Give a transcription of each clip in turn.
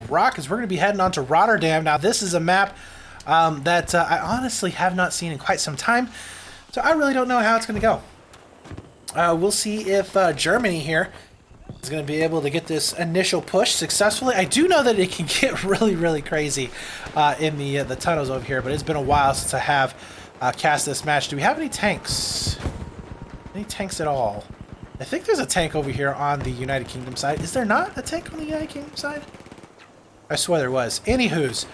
Brock, as we're going to be heading on to Rotterdam. Now, this is a map that I honestly have not seen in quite some time, so I really don't know how it's going to go. We'll see if Germany here is going to be able to get this initial push successfully. I do know that it can get really crazy in the tunnels over here, but it's been a while since I have cast this match. Do we have any tanks? Any tanks at all? I think there's a tank over here on the United Kingdom side. Is there not a tank on the United Kingdom side? I swear there was. Anywho's,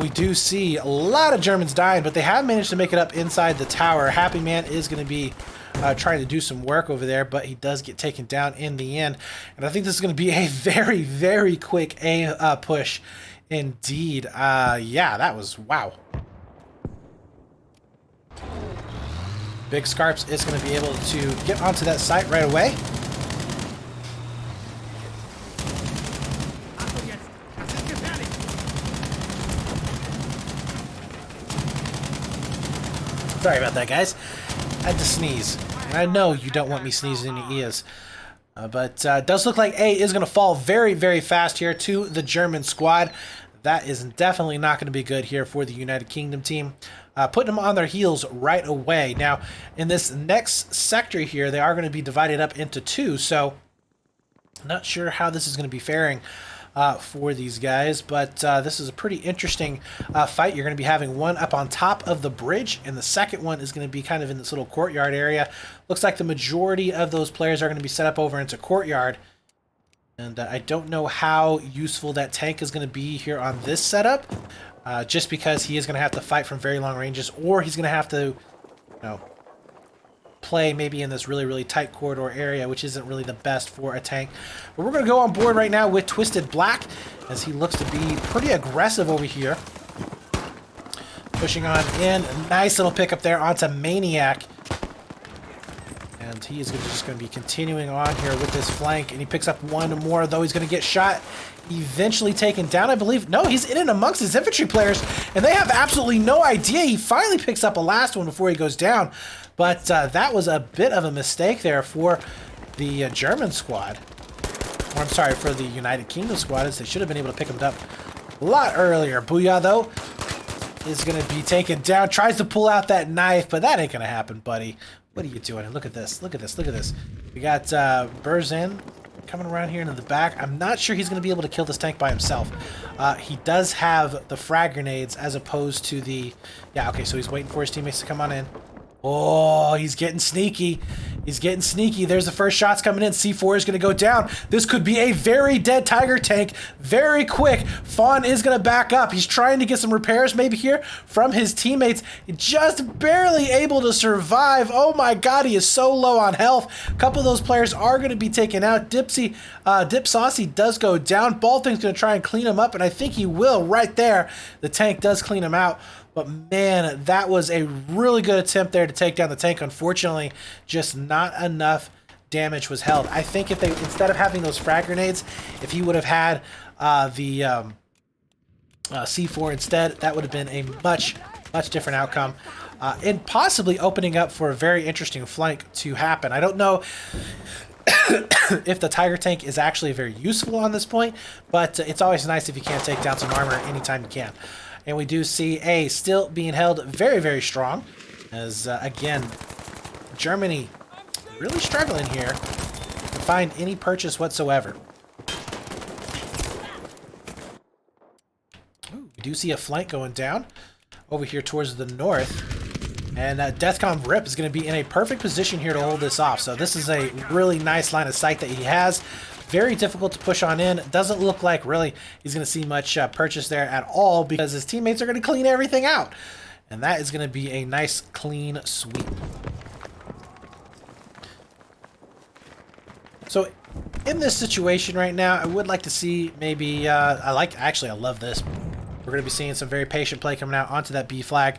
we do see a lot of Germans dying, but they have managed to make it up inside the tower. Happy Man is going to be trying to do some work over there, but he does get taken down in the end. And I think this is going to be a very quick push indeed. Yeah, that was wow. Big Scarps is going to be able to get onto that site right away. Sorry about that, guys. I had to sneeze. And I know you don't want me sneezing in your ears. But it does look like A is going to fall very fast here to the German squad. That is definitely not going to be good here for the United Kingdom team. Putting them on their heels right away. Now, in this next sector here, they are going to be divided up into two. So, not sure how this is going to be faring for these guys, but this is a pretty interesting fight. You're going to be having one up on top of the bridge, and the second one is going to be kind of in this little courtyard area. Looks like the majority of those players are going to be set up over into courtyard, and I don't know how useful that tank is going to be here on this setup, just because he is going to have to fight from very long ranges, or he's going to have to, you know, play maybe in this really tight corridor area, which isn't really the best for a tank. But we're going to go on board right now with Twisted Black, as he looks to be pretty aggressive over here. Pushing on in. A nice little pickup there onto Maniac. And he is just going to be continuing on here with this flank. And he picks up one more, though he's going to get shot. Eventually taken down, I believe. No, he's in and amongst his infantry players, and they have absolutely no idea. He finally picks up a last one before he goes down. But that was a bit of a mistake there for the German squad. Or I'm sorry, for the United Kingdom squad, as they should have been able to pick him up a lot earlier. Booyah, though, is going to be taken down. Tries to pull out that knife, but that ain't going to happen, buddy. What are you doing? Look at this. Look at this. Look at this. We got Berzin coming around here into the back. I'm not sure he's going to be able to kill this tank by himself. He does have the frag grenades as opposed to the... Yeah, okay, so he's waiting for his teammates to come on in. Oh, he's getting sneaky. He's getting sneaky. There's the first shots coming in. C4 is going to go down. This could be a very dead Tiger tank very quick. Fawn is going to back up. He's trying to get some repairs maybe here from his teammates. Just barely able to survive. Oh my god, he is so low on health. A couple of those players are going to be taken out. Dip Saucy does go down. Balting's going to try and clean him up, and I think he will right there. The tank does clean him out. But man, that was a really good attempt there to take down the tank. Unfortunately, just not enough damage was held. I think if they, instead of having those frag grenades, if he would have had the C4 instead, that would have been a much different outcome. And possibly opening up for a very interesting flank to happen. I don't know if the Tiger tank is actually very useful on this point, but it's always nice if you can take down some armor anytime you can. And we do see A still being held very strong, as again, Germany really struggling here to find any purchase whatsoever. Ooh, we do see a flank going down over here towards the north. And Deathcom Rip is going to be in a perfect position here to hold this off. So this is a really nice line of sight that he has. Very difficult to push on in. Doesn't look like really he's going to see much purchase there at all, because his teammates are going to clean everything out. And that is going to be a nice clean sweep. So in this situation right now, I would like to see maybe, I love this. We're going to be seeing some very patient play coming out onto that B flag.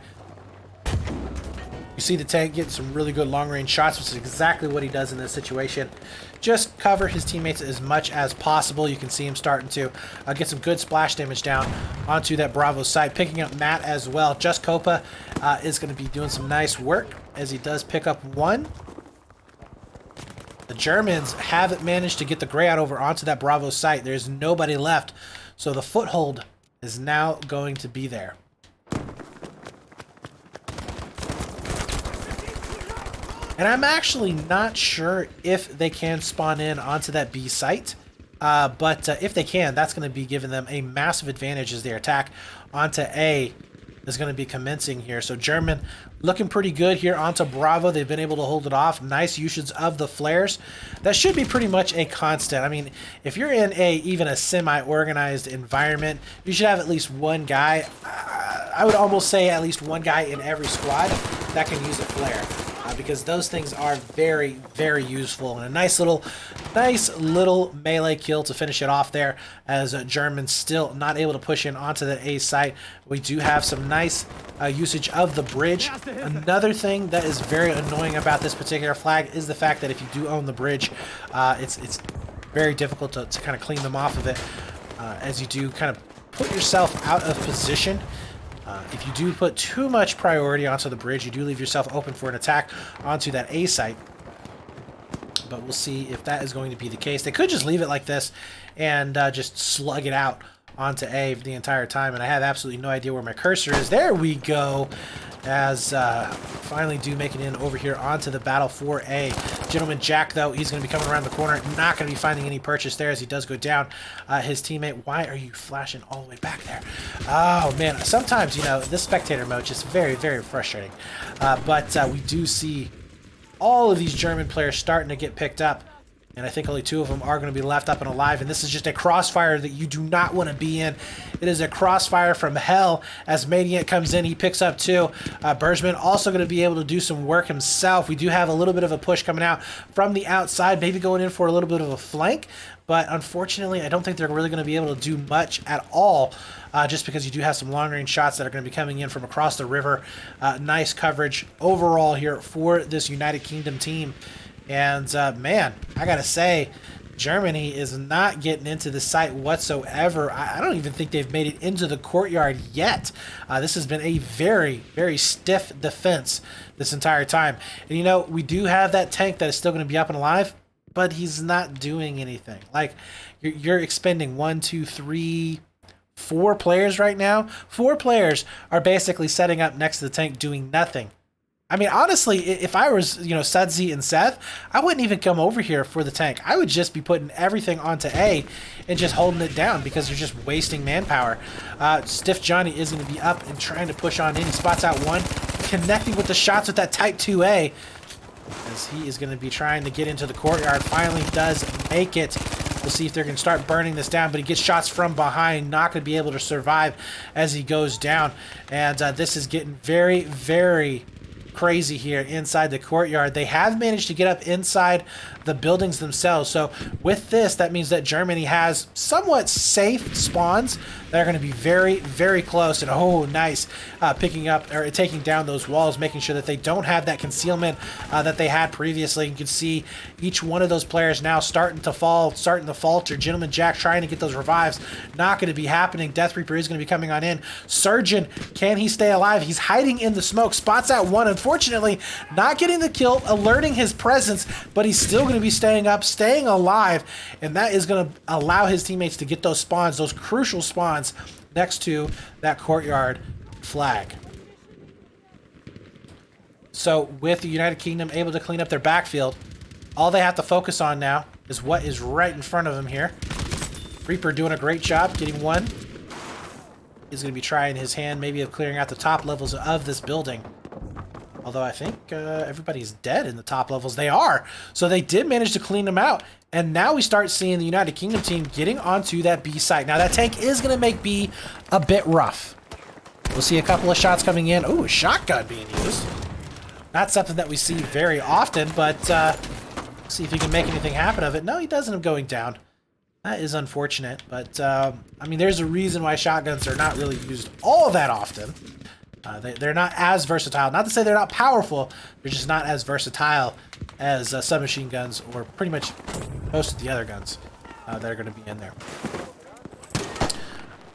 You see the tank getting some really good long-range shots, which is exactly what he does in this situation. Just cover his teammates as much as possible. You can see him starting to get some good splash damage down onto that Bravo site. Picking up Matt as well. Just Copa is going to be doing some nice work as he does pick up one. The Germans haven't managed to get the gray out over onto that Bravo site. There's nobody left. So the foothold is now going to be there. And I'm actually not sure if they can spawn in onto that B site. But if they can, that's going to be giving them a massive advantage as their attack onto A is going to be commencing here. So German looking pretty good here onto Bravo. They've been able to hold it off. Nice usage of the flares. That should be pretty much a constant. I mean, if you're in even a semi-organized environment, you should have at least one guy. I would almost say at least one guy in every squad that can use a flare. Because those things are very, very useful, and a nice little melee kill to finish it off there, as German's still not able to push in onto the A site. We do have some nice usage of the bridge. Another thing that is very annoying about this particular flag is the fact that if you do own the bridge, it's very difficult to kind of clean them off of it, as you do kind of put yourself out of position. If you do put too much priority onto the bridge, you do leave yourself open for an attack onto that A site. But we'll see if that is going to be the case. They could just leave it like this and just slug it out onto A the entire time. And I have absolutely no idea where my cursor is. There we go. As finally do make it in over here onto the battle for A. Gentleman Jack, though, he's going to be coming around the corner. Not going to be finding any purchase there as he does go down. His teammate, why are you flashing all the way back there? Oh, man. Sometimes, you know, this spectator mode is just very, very frustrating. But we do see all of these German players starting to get picked up. And I think only 2 of them are going to be left up and alive. And this is just a crossfire that you do not want to be in. It is a crossfire from hell as Maniac comes in. He picks up 2. Bergman also going to be able to do some work himself. We do have a little bit of a push coming out from the outside, maybe going in for a little bit of a flank. But unfortunately, I don't think they're really going to be able to do much at all. Just because you do have some long-range shots that are going to be coming in from across the river. Nice coverage overall here for this United Kingdom team. And man, I gotta say, Germany is not getting into the site whatsoever. I don't even think they've made it into the courtyard yet. This has been a very, very stiff defense this entire time. And you know, we do have that tank that is still going to be up and alive, but he's not doing anything. Like, you're expending 1, 2, 3, 4 players right now. 4 players are basically setting up next to the tank doing nothing. I mean, honestly, if I was, you know, Sudsy and Seth, I wouldn't even come over here for the tank. I would just be putting everything onto A and just holding it down because you're just wasting manpower. Stiff Johnny is going to be up and trying to push on in. He spots out 1, connecting with the shots with that Type 2A, as he is going to be trying to get into the courtyard. Finally does make it. We'll see if they're going to start burning this down, but he gets shots from behind, not going to be able to survive as he goes down. And this is getting very, very crazy here inside the courtyard. They have managed to get up inside the buildings themselves. So with this, that means that Germany has somewhat safe spawns that are going to be very, very close. And oh, nice, picking up or taking down those walls, making sure that they don't have that concealment that they had previously. You can see each one of those players now starting to falter. Gentleman Jack trying to get those revives, not going to be happening. Death Reaper is going to be coming on in. Surgeon, can he stay alive? He's hiding in the smoke, spots out 1. Unfortunately, not getting the kill, alerting his presence, but he's still going to be staying up, staying alive, and that is going to allow his teammates to get those spawns, those crucial spawns next to that courtyard flag. So with the United Kingdom able to clean up their backfield, all they have to focus on now is what is right in front of them here. Reaper doing a great job getting 1. He's going to be trying his hand maybe of clearing out the top levels of this building. Although I think everybody's dead in the top levels. They are. So they did manage to clean them out. And now we start seeing the United Kingdom team getting onto that B site. Now that tank is going to make B a bit rough. We'll see a couple of shots coming in. Ooh, a shotgun being used. Not something that we see very often, but see if he can make anything happen of it. No, he doesn't, going down. That is unfortunate. But, I mean, there's a reason why shotguns are not really used all that often. They're not as versatile. Not to say they're not powerful, they're just not as versatile as submachine guns or pretty much most of the other guns that are going to be in there.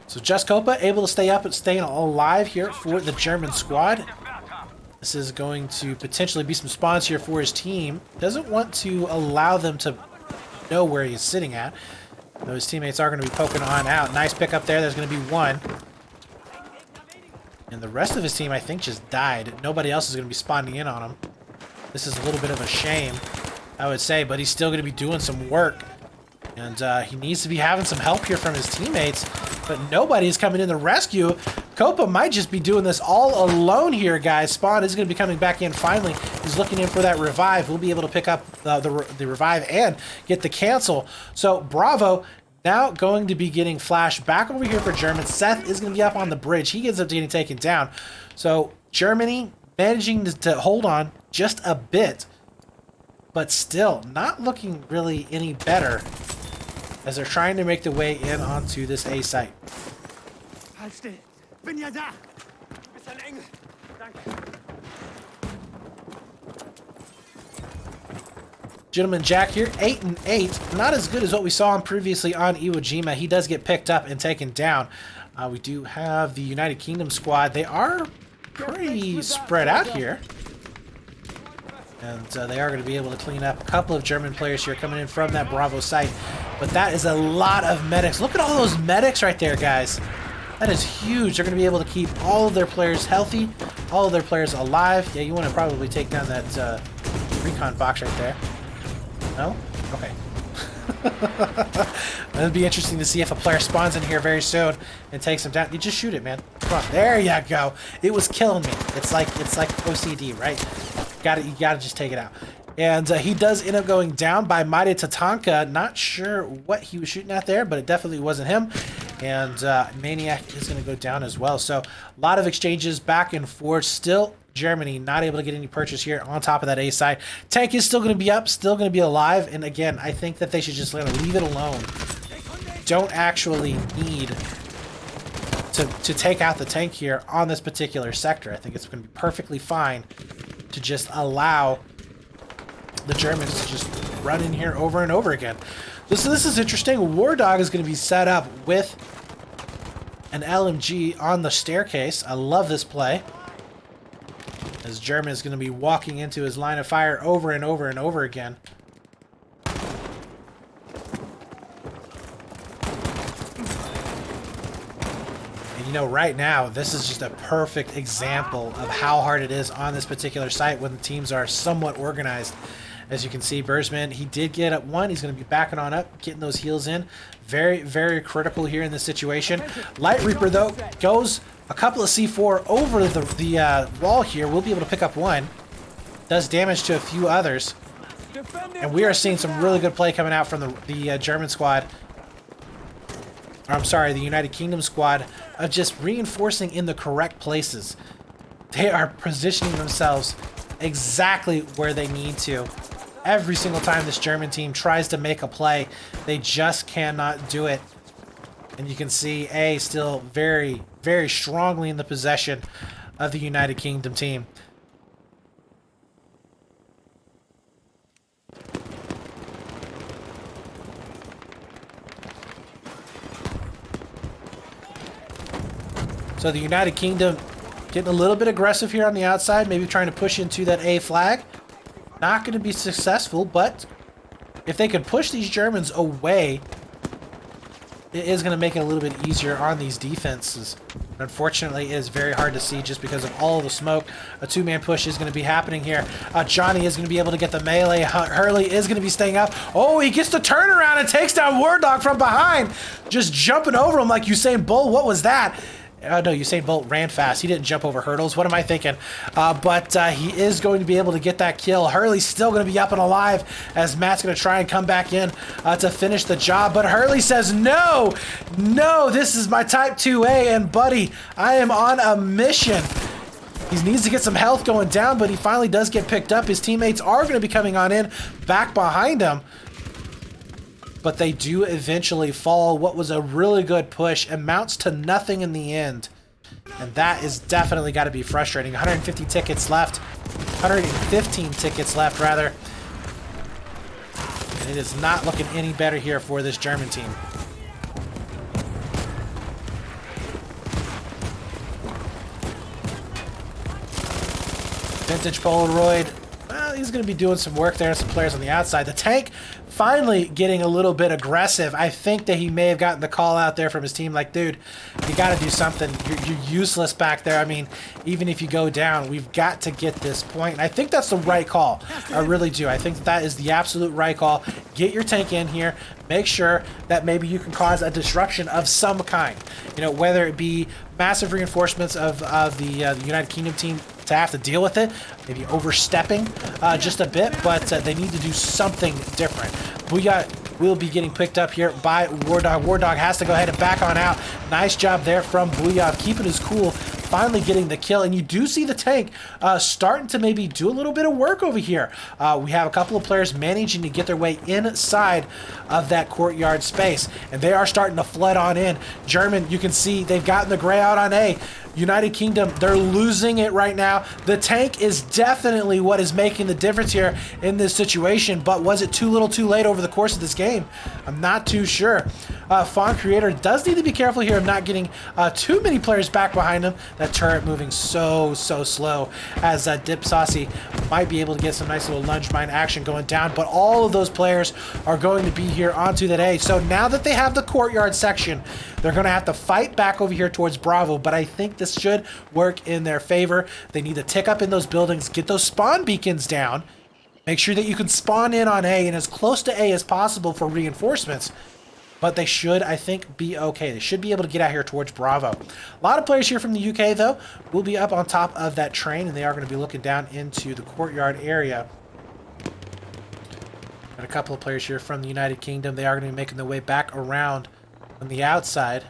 So Just Copa able to stay up and staying alive here for the German squad. This is going to potentially be some spawns here for his team. Doesn't want to allow them to know where he's sitting at. Those teammates are going to be poking on out. Nice pick up there. There's going to be one. And the rest of his team, I think, just died. Nobody else is going to be spawning in on him. This is a little bit of a shame, I would say, but he's still going to be doing some work. And he needs to be having some help here from his teammates, but nobody's coming in to rescue. Copa might just be doing this all alone here, guys. Spawn is going to be coming back in finally. He's looking in for that revive. We'll be able to pick up the revive and get the cancel. So Bravo now going to be getting flashed back over here for German. Seth is going to be up on the bridge. He ends up getting taken down. So Germany managing to hold on just a bit, but still not looking really any better as they're trying to make their way in onto this A site. Gentleman Jack here, 8 and 8. Not as good as what we saw him previously on Iwo Jima. He does get picked up and taken down. We do have the United Kingdom squad. They are pretty spread out here. And they are going to be able to clean up a couple of German players here coming in from that Bravo site. But that is a lot of medics. Look at all those medics right there, guys. That is huge. They're going to be able to keep all of their players healthy, all of their players alive. Yeah, you want to probably take down that recon box right there. No? Okay. It'll be interesting to see if a player spawns in here very soon and takes him down. You just shoot it, man. Come on. There you go. It was killing me. It's like OCD, right? You gotta just take it out. And he does end up going down by Mighty Tatanka. Not sure what he was shooting at there, but it definitely wasn't him. And Maniac is going to go down as well. So a lot of exchanges back and forth. Still Germany not able to get any purchase here on top of that A side. Tank is still going to be up, still going to be alive. And again, I think that they should just leave it alone. Don't actually need to take out the tank here on this particular sector. I think it's going to be perfectly fine to just allow the Germans to just run in here over and over again. This is interesting. War Dog is going to be set up with an LMG on the staircase. I love this play, as German is going to be walking into his line of fire over and over and over again. And you know, right now, this is just a perfect example of how hard it is on this particular site when the teams are somewhat organized. As you can see, Bursman, he did get up one. He's going to be backing on up, getting those heals in. Very, very critical here in this situation. Light Reaper, though, goes a couple of C4 over the wall here. We'll be able to pick up one. Does damage to a few others. And we are seeing some really good play coming out from the German squad. Or, I'm sorry, the United Kingdom squad, of just reinforcing in the correct places. They are positioning themselves exactly where they need to. Every single time this German team tries to make a play, they just cannot do it. And you can see A still very, very strongly in the possession of the United Kingdom team. So the United Kingdom getting a little bit aggressive here on the outside, maybe trying to push into that A flag. Not going to be successful, but if they could push these Germans away, it is going to make it a little bit easier on these defenses. Unfortunately, it is very hard to see just because of all the smoke. A two-man push is going to be happening here. Johnny is going to be able to get the melee. Hurley is going to be staying up. Oh, he gets the turnaround and takes down War Dog from behind. Just jumping over him like Usain Bolt. What was that? Oh, no, Usain Bolt ran fast. He didn't jump over hurdles. What am I thinking? But he is going to be able to get that kill. Hurley's still going to be up and alive as Matt's going to try and come back in to finish the job. But Hurley says, no, no, this is my Type 2A. And, buddy, I am on a mission. He needs to get some health going down, but he finally does get picked up. His teammates are going to be coming on in back behind him. But they do eventually fall. What was a really good push amounts to nothing in the end. And that is definitely got to be frustrating. 150 tickets left. 115 tickets left, rather. And it is not looking any better here for this German team. Vintage Polaroid. Well, he's going to be doing some work there. Some players on the outside. The tank finally getting a little bit aggressive. I think that he may have gotten the call out there from his team, like, dude, you got to do something. You're useless back there. I mean, even if you go down, we've got to get this point. And I think that's the right call. I really do. I think that is the absolute right call. Get your tank in here. Make sure that maybe you can cause a disruption of some kind. You know, whether it be massive reinforcements of the United Kingdom team to have to deal with it, maybe overstepping just a bit, but they need to do something different. Booyah will be getting picked up here by War Dog. War Dog has to go ahead and back on out. Nice job there from Booyah, keeping his cool, finally getting the kill. And you do see the tank starting to maybe do a little bit of work over here. We have a couple of players managing to get their way inside of that courtyard space, and they are starting to flood on in. German, you can see they've gotten the gray out on A. United Kingdom, they're losing it right now. The tank is definitely what is making the difference here in this situation, but was it too little too late over the course of this game? I'm not too sure. Fawn Creator does need to be careful here of not getting too many players back behind him. That turret moving so slow, as Dip Saucy might be able to get some nice little lunge mine action going down, but all of those players are going to be here onto that A. So now that they have the courtyard section, they're going to have to fight back over here towards Bravo, but I think this should work in their favor. They need to tick up in those buildings, get those spawn beacons down, make sure that you can spawn in on A and as close to A as possible for reinforcements. But they should, I think, be okay. They should be able to get out here towards Bravo. A lot of players here from the UK, though, will be up on top of that train, and they are going to be looking down into the courtyard area. And a couple of players here from the United Kingdom. They are going to be making their way back around on the outside.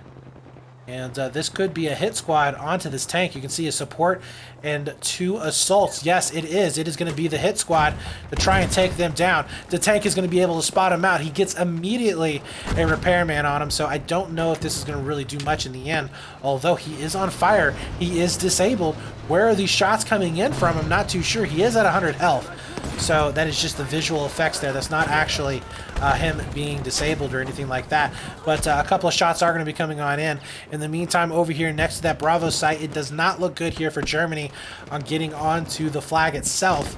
And this could be a hit squad onto this tank. You can see a support and 2 assaults. Yes, it is. It is going to be the hit squad to try and take them down. The tank is going to be able to spot him out. He gets immediately a repairman on him, so I don't know if this is going to really do much in the end. Although he is on fire, he is disabled. Where are these shots coming in from? I'm not too sure. He is at 100 health. So that is just the visual effects there. That's not actually him being disabled or anything like that. But a couple of shots are going to be coming on in. In the meantime, over here next to that Bravo site, it does not look good here for Germany on getting onto the flag itself.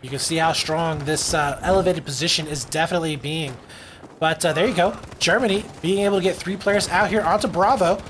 You can see how strong this elevated position is definitely being. But there you go. Germany being able to get 3 players out here onto Bravo.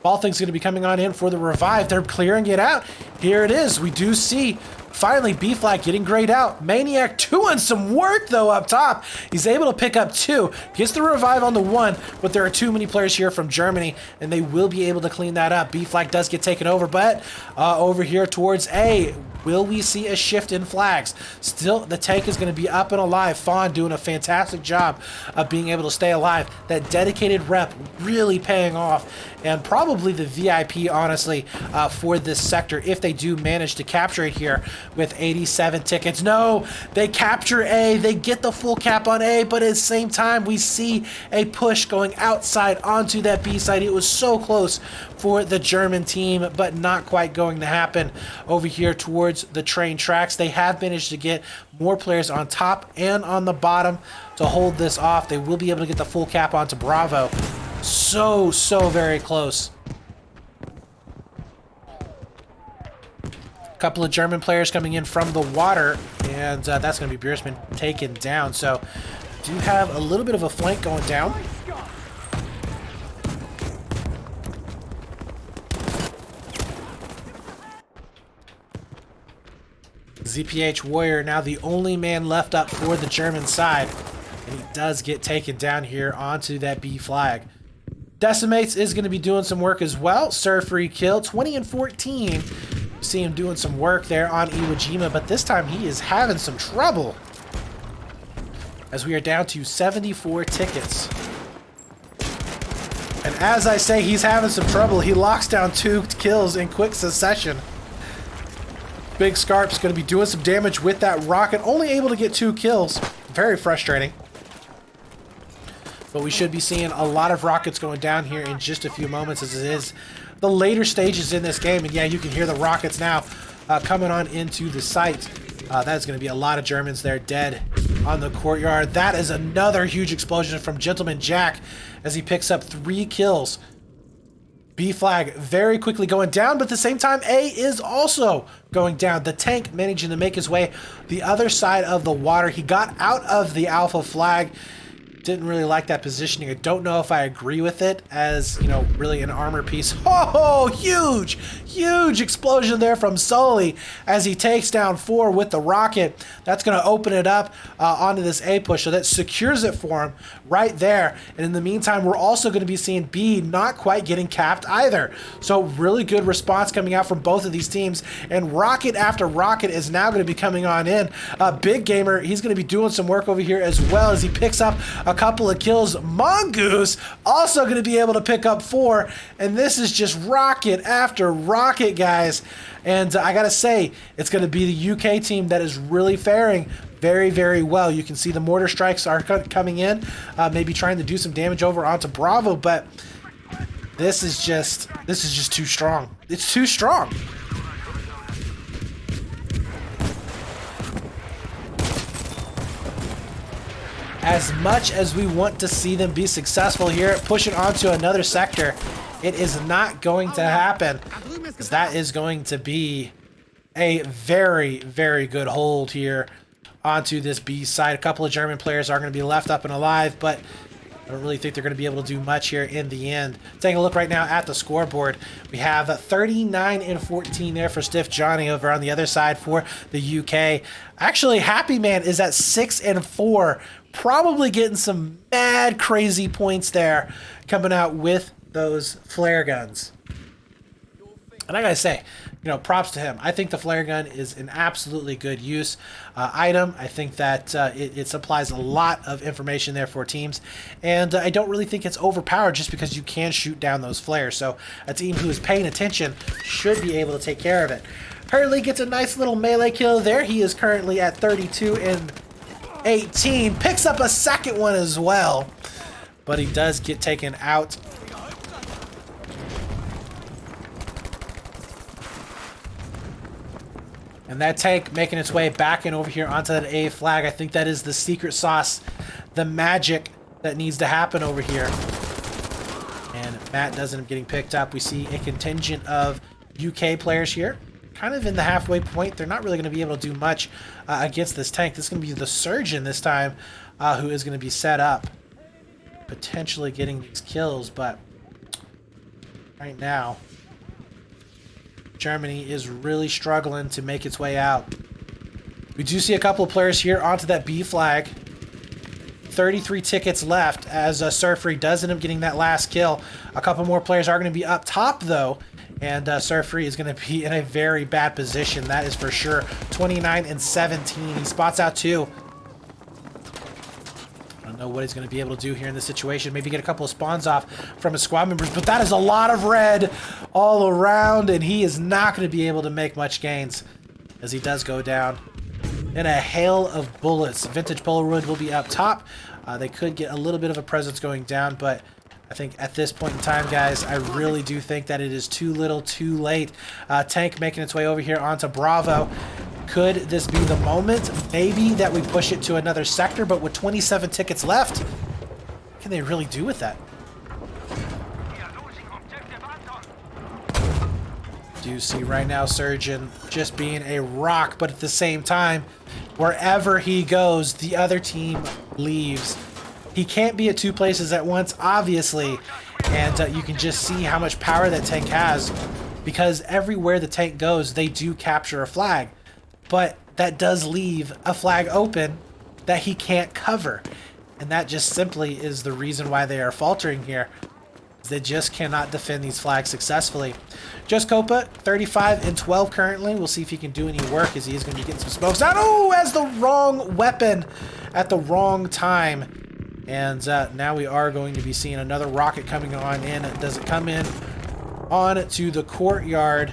Ball thing's going to be coming on in for the revive. They're clearing it out. Here it is. We do see finally B flag getting grayed out. Maniac doing some work though up top. He's able to pick up 2. Gets the revive on the 1, but there are too many players here from Germany, and they will be able to clean that up. B flag does get taken over, but over here towards A, will we see a shift in flags? Still, the tank is going to be up and alive. Fawn doing a fantastic job of being able to stay alive. That dedicated rep really paying off, and probably the VIP, honestly, for this sector, if they do manage to capture it here with 87 tickets. No, they capture A. They get the full cap on A, but at the same time, we see a push going outside onto that B side. It was so close for the German team, but not quite going to happen. Over here towards the train tracks, they have managed to get more players on top and on the bottom to hold this off. They will be able to get the full cap onto Bravo. So very close. A couple of German players coming in from the water, and that's going to be Biersman taken down. So do have a little bit of a flank going down. ZPH Warrior now the only man left up for the German side, and he does get taken down here onto that B flag. Decimates is going to be doing some work as well. Surfree kill, 20 and 14. See him doing some work there on Iwo Jima, but this time he is having some trouble, as we are down to 74 tickets. And as I say, he's having some trouble. He locks down 2 kills in quick succession. Big Scarp's going to be doing some damage with that rocket, only able to get 2 kills. Very frustrating. But we should be seeing a lot of rockets going down here in just a few moments, as it is the later stages in this game. And yeah, you can hear the rockets now coming on into the site. That's going to be a lot of Germans there dead. on the courtyard. That is another huge explosion from Gentleman Jack as he picks up 3 kills. B flag very quickly going down, but at the same time, A is also going down. The tank managing to make his way the other side of the water. He got out of the alpha flag. Didn't really like that positioning. I don't know if I agree with it as, you know, really an armor piece. Oh, huge explosion there from Sully as he takes down 4 with the rocket. That's going to open it up onto this A push, so that secures it for him right there. And in the meantime, we're also going to be seeing B not quite getting capped either. So really good response coming out from both of these teams. And rocket after rocket is now going to be coming on in. Big Gamer, he's going to be doing some work over here as well as he picks up a couple of kills. Mongoose also going to be able to pick up 4, and this is just rocket after rocket, guys. And I gotta say, it's going to be the UK team that is really faring very well. You can see the mortar strikes are coming in, maybe trying to do some damage over onto Bravo, but this is just too strong. It's too strong. As much as we want to see them be successful here, push it onto another sector, it is not going to happen, because that is going to be a very good hold here onto this B side. A couple of German players are going to be left up and alive, but I don't really think they're going to be able to do much here in the end. Taking a look right now at the scoreboard, we have 39-14 there for Stiff Johnny over on the other side for the UK. Actually, Happy Man is at 6-4, probably getting some mad crazy points there coming out with those flare guns. And I gotta say, you know, props to him. I think the flare gun is an absolutely good use item. I think that it supplies a lot of information there for teams, and I don't really think it's overpowered just because you can shoot down those flares. So a team who is paying attention should be able to take care of it. Hurley gets a nice little melee kill there. He is currently at 32-18. Picks up a second one as well, but he does get taken out. And that tank making its way back in over here onto that A flag. I think that is the secret sauce, the magic that needs to happen over here. And Matt does end up getting picked up. We see a contingent of UK players here, kind of in the halfway point. They're not really going to be able to do much against this tank. This is going to be the Surgeon this time who is going to be set up, potentially getting these kills. But right now, Germany is really struggling to make its way out. We do see a couple of players here onto that B flag. 33 tickets left as Surfree does end up getting that last kill. A couple more players are going to be up top though, and Surfree is going to be in a very bad position, that is for sure. 29-17. He spots out 2. I don't know what he's going to be able to do here in this situation. Maybe get a couple of spawns off from his squad members, but that is a lot of red all around, and he is not going to be able to make much gains as he does go down in a hail of bullets. Vintage Polaroid will be up top. They could get a little bit of a presence going down, but I think at this point in time, guys, I really do think that it is too little too late. Tank making its way over here onto Bravo. Could this be the moment, maybe, that we push it to another sector? But with 27 tickets left, what can they really do with that? Do you see right now Surgeon just being a rock, but at the same time, wherever he goes, the other team leaves. He can't be at 2 places at once, obviously, and you can just see how much power that tank has, because everywhere the tank goes, they do capture a flag. But that does leave a flag open that he can't cover. And that just simply is the reason why they are faltering here. They just cannot defend these flags successfully. Just Copa, 35-12 currently. We'll see if he can do any work as he is going to be getting some smokes out. Oh, has the wrong weapon at the wrong time. And now we are going to be seeing another rocket coming on in. Does it come in on to the courtyard?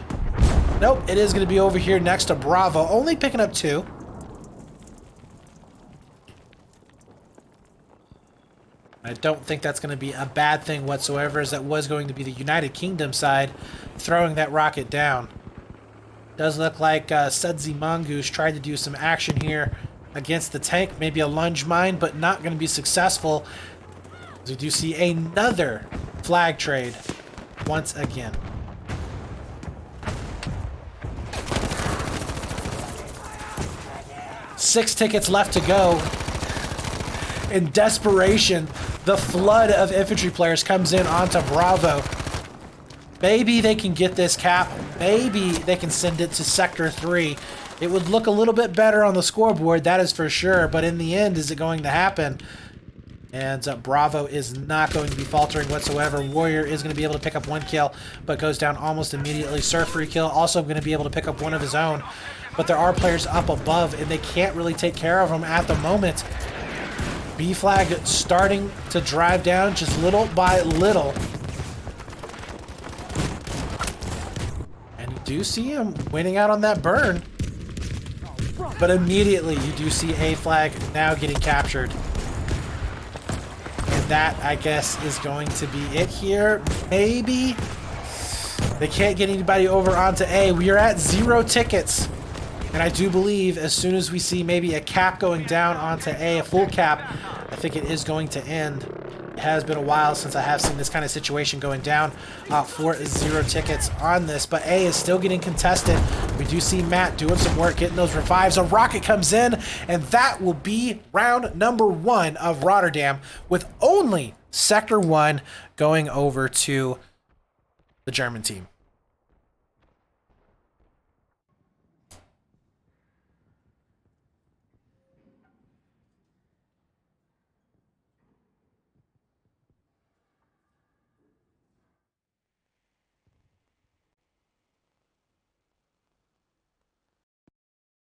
Nope, it is going to be over here next to Bravo, only picking up 2. I don't think that's going to be a bad thing whatsoever, as that was going to be the United Kingdom side throwing that rocket down. Does look like Sudsy Mongoose tried to do some action here against the tank. Maybe a lunge mine, but not going to be successful. We do see another flag trade once again. Six tickets left to go. In desperation, the flood of infantry players comes in onto Bravo. Maybe they can get this cap. Maybe they can send it to Sector 3. It would look a little bit better on the scoreboard, that is for sure. But in the end, is it going to happen? And Bravo is not going to be faltering whatsoever. Warrior is going to be able to pick up one kill, but goes down almost immediately. Surf free kill, also going to be able to pick up one of his own. But there are players up above, and they can't really take care of them at the moment. B flag starting to drive down just little by little. And you do see him winning out on that burn. But immediately you do see A flag now getting captured. And that, I guess, is going to be it here. Maybe. They can't get anybody over onto A. We are at 0 tickets. And I do believe as soon as we see maybe a cap going down onto A, a full cap, I think it is going to end. It has been a while since I have seen this kind of situation going down for 0 tickets on this. But A is still getting contested. We do see Matt doing some work, getting those revives. A rocket comes in, and that will be round number 1 of Rotterdam, with only Sector 1 going over to the German team.